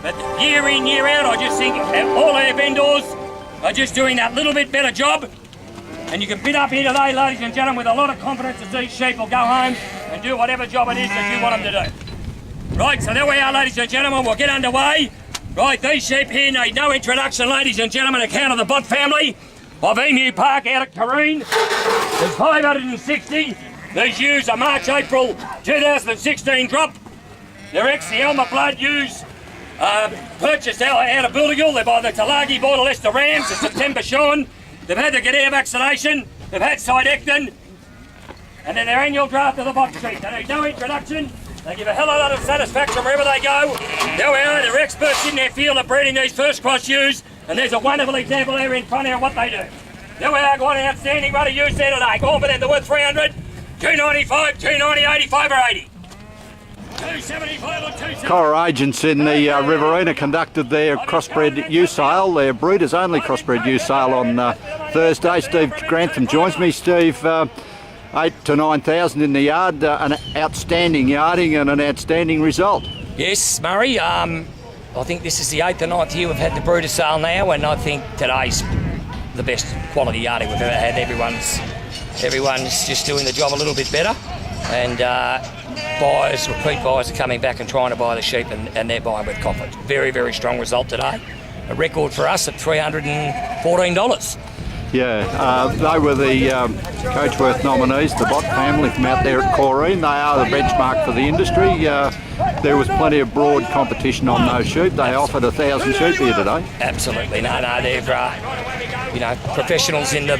But year in, year out, I just think all our vendors are just doing that little bit better job. And you can bid up here today, ladies and gentlemen, with a lot of confidence that these sheep will go home and do whatever job it is that you want them to do. Right, so there we are, ladies and gentlemen, we'll get underway. Right, these sheep here need no introduction, ladies and gentlemen, account of the Bott family of Emu Park out at Corrine. There's 560. These ewes are March, April 2016 drop. They're ex-Elmer Blood ewes, purchased out of Bulligal. They're by the Tulagi Border Leicester Rams, the September Sean. They've had the Gadea vaccination, they've had Sidectin, and then their annual draft of the box sheet. They need no introduction, they give a hell of a lot of satisfaction wherever they go. There we are, they're experts in their field of breeding these first cross ewes, and there's a wonderful example there in front of what they do. There we are, got an outstanding run of ewes there today. Go on for them, they're worth 300, 295, 290, 85 or 80. 275 or 270. Corowa agents in the Riverina conducted their crossbred ewe sale, their breeders only crossbred ewe sale on Thursday. Steve Grantham joins me. Steve, 8 to 9,000 in the yard, an outstanding yarding and an outstanding result. Yes, Murray, I think this is the 8th or 9th year we've had the breeder sale now, and I think today's the best quality yarding we've ever had. Everyone's just doing the job a little bit better, and buyers, repeat buyers are coming back and trying to buy the sheep, and they're buying with confidence. Very, very strong result today. A record for us at $314. Yeah, they were the Coachworth nominees, the Bott family from out there at Corrine. They are the benchmark for the industry. There was plenty of broad competition on those sheep. They offered 1,000 sheep here today. Absolutely, no, they're professionals in the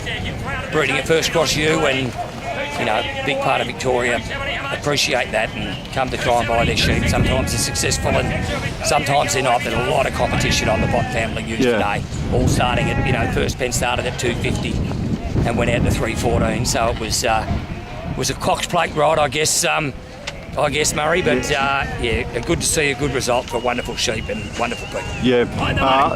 breeding of first cross ewe, and big part of Victoria appreciate that and come to try and buy their sheep. Sometimes they're successful and sometimes they're not. There's a lot of competition on the Bott family ewes today. All starting at, first pen started at 250 and went out to 314. So it was a Cox Plate ride, I guess, Murray. But good to see a good result for wonderful sheep and wonderful people. Yeah,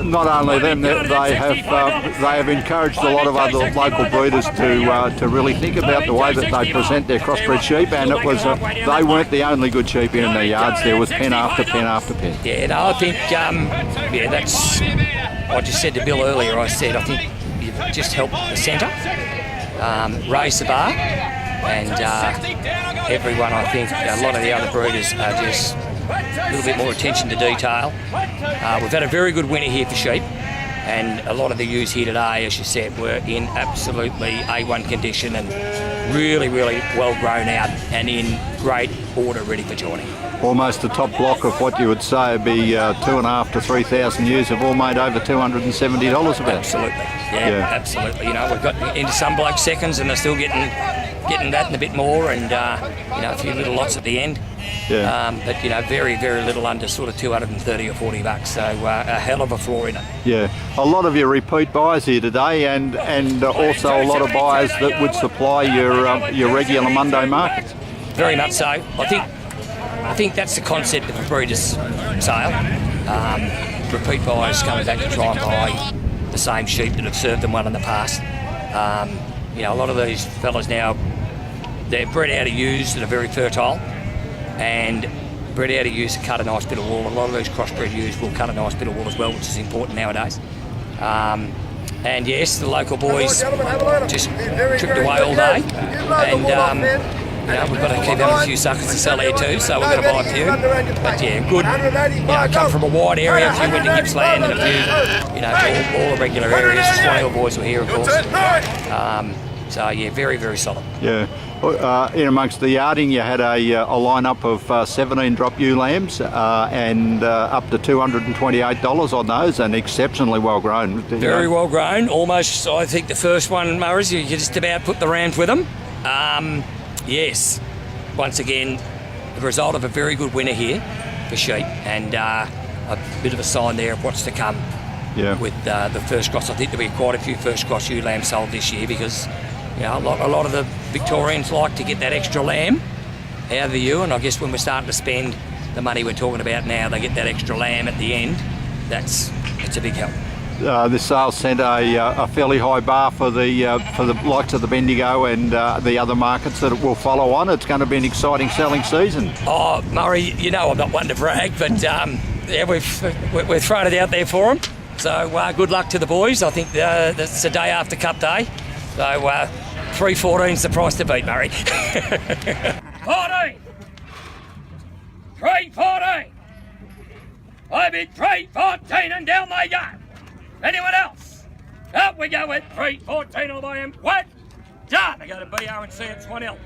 not only them, they have encouraged a lot of other local breeders to really think about the way that they present their crossbred sheep, and it was they weren't the only good sheep in their yards. There was pen after pen after pen. Yeah, no, I think that's. I just said to Bill earlier. I think you've just helped the centre raise the bar. And everyone, I think, a lot of the other breeders are just a little bit more attention to detail. We've had a very good winter here for sheep, and a lot of the ewes here today, as you said, were in absolutely A1 condition and really, really well grown out and in great order, ready for joining. Almost the top block of what you would say would be 2,500 to 3,000 ewes have all made over $270 about. Absolutely, yeah, absolutely. We've got into some bloke seconds, and they're still getting that and a bit more, and a few little lots at the end. Yeah. But very, very little under sort of 230 or $40. So a hell of a floor in it. Yeah, a lot of your repeat buyers here today, and also a lot of buyers that would supply your regular Monday markets. Very much so. I think that's the concept of a breeder's sale. Repeat buyers coming back to try and buy the same sheep that have served them well in the past. A lot of these fellas now, they're bred out of ewes that are very fertile, and bred out of ewes that cut a nice bit of wool. A lot of these crossbred ewes will cut a nice bit of wool as well, which is important nowadays. And yes, the local boys just tripped away all day, and we've got to keep having a few suckers to sell here too, so we're going to buy a few. But yeah, good. Come from a wide area, a few went to Gippsland and a few, all the regular areas. The Swanhill boys were here, of course. So yeah, very, very solid. Yeah. In amongst the yarding, you had a lineup of 17 drop ewe lambs and up to $228 on those, and exceptionally well grown. Very well grown. Almost, I think the first one, Murray's, you just about put the rams with them. Yes, once again, the result of a very good winter here for sheep, and a bit of a sign there of what's to come with the first cross. I think there'll be quite a few first cross ewe lambs sold this year, because a lot of the Victorians like to get that extra lamb out of the ewe, and I guess when we're starting to spend the money we're talking about now, they get that extra lamb at the end. It's a big help. This sale set a fairly high bar for the likes of the Bendigo and the other markets that it will follow on. It's going to be an exciting selling season. Oh, Murray, I'm not one to brag, but yeah, we've thrown it out there for them. So good luck to the boys. I think it's the day after Cup Day. So 3.14's the price to beat, Murray. 14. 3.14. I bid 3.14 and down they go. Anyone else? Up we go with 3.14 all by him. What? Done. They go to BRC at 1-0.